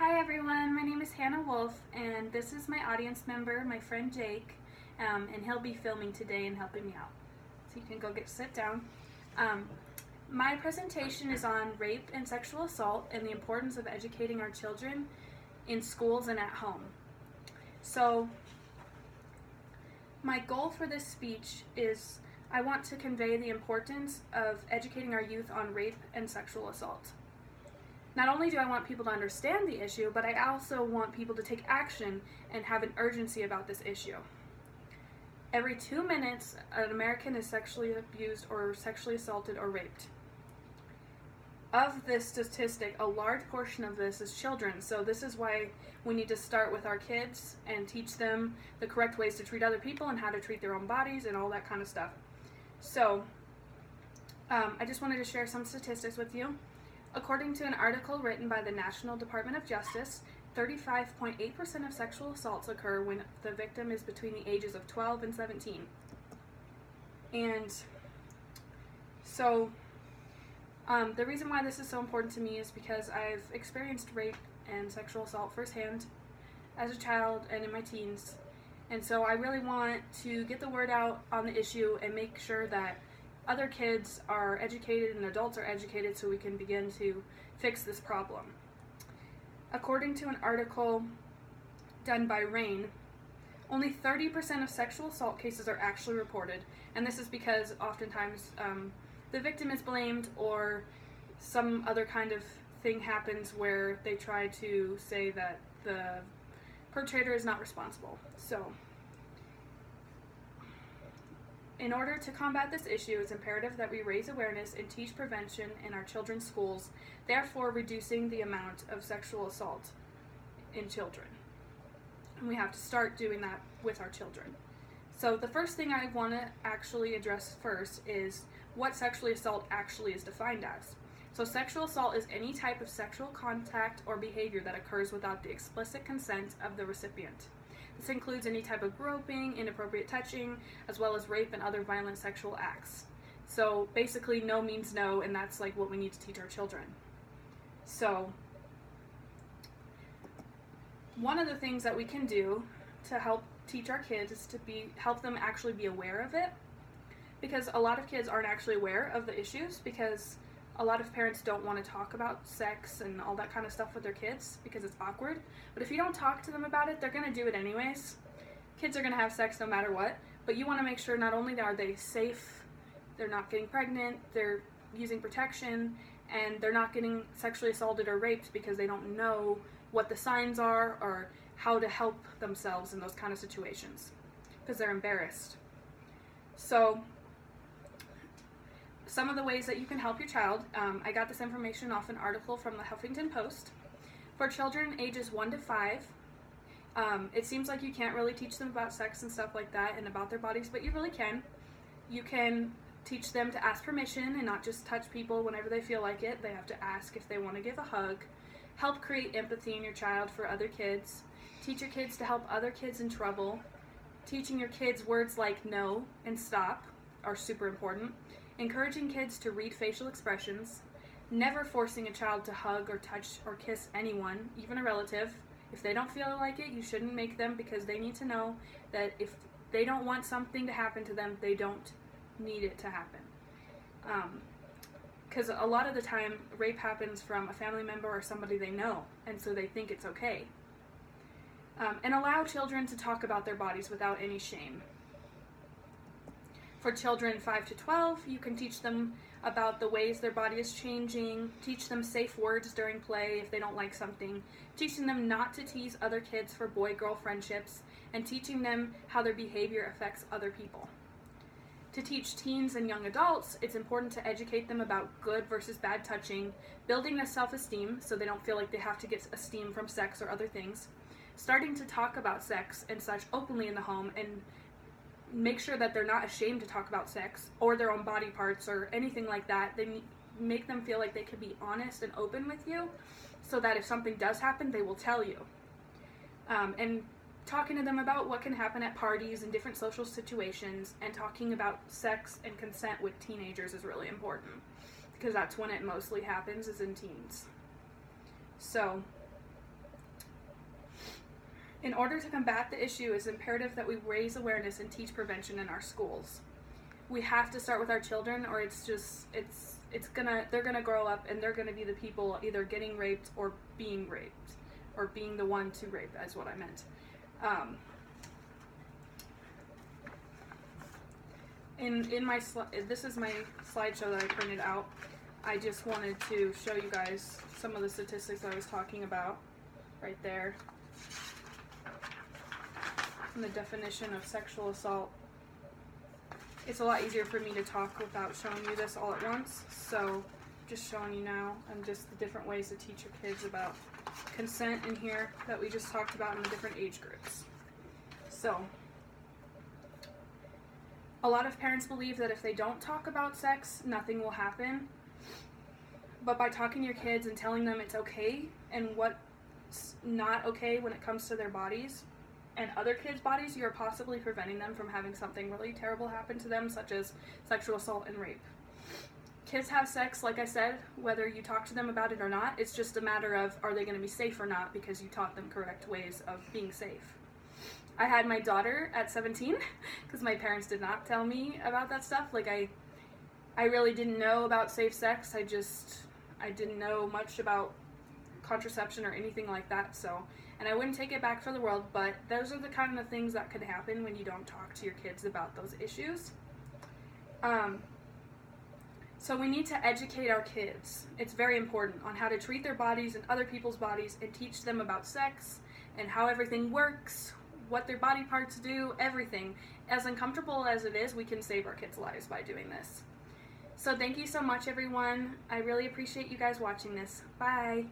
Hi everyone, my name is Hannah Wolf, and this is my audience member, my friend Jake, and he'll be filming today and helping me out. So you can go sit down. My presentation is on rape and sexual assault and the importance of educating our children in schools and at home. So my goal for this speech is I want to convey the importance of educating our youth on rape and sexual assault. Not only do I want people to understand the issue, but I also want people to take action and have an urgency about this issue. Every 2 minutes, an American is sexually abused or sexually assaulted or raped. Of this statistic, a large portion of this is children, so this is why we need to start with our kids and teach them the correct ways to treat other people and how to treat their own bodies and all that kind of stuff. So, I just wanted to share some statistics with you. According to an article written by the National Department of Justice, 35.8% of sexual assaults occur when the victim is between the ages of 12 and 17. And so the reason why this is so important to me is because I've experienced rape and sexual assault firsthand as a child and in my teens. And so I really want to get the word out on the issue and make sure that other kids are educated and adults are educated so we can begin to fix this problem. According to an article done by RAIN, only 30% of sexual assault cases are actually reported, and this is because oftentimes the victim is blamed or some other kind of thing happens where they try to say that the perpetrator is not responsible. So, in order to combat this issue, it's imperative that we raise awareness and teach prevention in our children's schools, therefore reducing the amount of sexual assault in children. And we have to start doing that with our children. So the first thing I want to actually address first is what sexual assault actually is defined as. So sexual assault is any type of sexual contact or behavior that occurs without the explicit consent of the recipient. This includes any type of groping, inappropriate touching, as well as rape and other violent sexual acts. So basically no means no, and that's like what we need to teach our children. So one of the things that we can do to help teach our kids is to help them actually be aware of it, because a lot of kids aren't actually aware of the issues because a lot of parents don't want to talk about sex and all that kind of stuff with their kids because it's awkward. But if you don't talk to them about it, they're going to do it anyways. Kids are going to have sex no matter what. But you want to make sure not only are they safe, they're not getting pregnant, they're using protection, and they're not getting sexually assaulted or raped because they don't know what the signs are or how to help themselves in those kind of situations because they're embarrassed. So some of the ways that you can help your child, I got this information off an article from the Huffington Post. For children ages 1 to 5, it seems like you can't really teach them about sex and stuff like that and about their bodies, but you really can. You can teach them to ask permission and not just touch people whenever they feel like it. They have to ask if they want to give a hug. Help create empathy in your child for other kids. Teach your kids to help other kids in trouble. Teaching your kids words like no and stop are super important. Encouraging kids to read facial expressions, never forcing a child to hug or touch or kiss anyone, even a relative. If they don't feel like it, you shouldn't make them because they need to know that if they don't want something to happen to them, they don't need it to happen. Because a lot of the time, rape happens from a family member or somebody they know, and so they think it's okay. And allow children to talk about their bodies without any shame. For children 5 to 12, you can teach them about the ways their body is changing, teach them safe words during play if they don't like something, teaching them not to tease other kids for boy-girl friendships, and teaching them how their behavior affects other people. To teach teens and young adults, it's important to educate them about good versus bad touching, building their self-esteem so they don't feel like they have to get esteem from sex or other things, starting to talk about sex and such openly in the home, and make sure that they're not ashamed to talk about sex or their own body parts or anything like that. They make them feel like they can be honest and open with you so that if something does happen, they will tell you. And talking to them about what can happen at parties and different social situations, and talking about sex and consent with teenagers is really important because that's when it mostly happens, is in teens. So In order to combat the issue, it's imperative that we raise awareness and teach prevention in our schools. We have to start with our children, or they're gonna grow up and they're gonna be the people either getting raped, or being the one to rape, is what I meant. In my this is my slideshow that I printed out. I just wanted to show you guys some of the statistics I was talking about right there. And the definition of sexual assault. It's a lot easier for me to talk without showing you this all at once, so just showing you now, and just the different ways to teach your kids about consent in here that we just talked about in the different age groups. So, a lot of parents believe that if they don't talk about sex, nothing will happen. But by talking to your kids and telling them it's okay and what's not okay when it comes to their bodies and other kids' bodies, you're possibly preventing them from having something really terrible happen to them, such as sexual assault and rape. Kids have sex, like I said, whether you talk to them about it or not. It's just a matter of, are they going to be safe or not, because you taught them correct ways of being safe. I had my daughter at 17 because my parents did not tell me about that stuff. Like, I really didn't know about safe sex. I didn't know much about contraception or anything like that. So, and I wouldn't take it back for the world, but those are the kind of things that could happen when you don't talk to your kids about those issues. So we need to educate our kids. It's very important on how to treat their bodies and other people's bodies, and teach them about sex and how everything works, what their body parts do, everything. As uncomfortable as it is, we can save our kids' lives by doing this. So thank you so much, everyone. I really appreciate you guys watching this. Bye.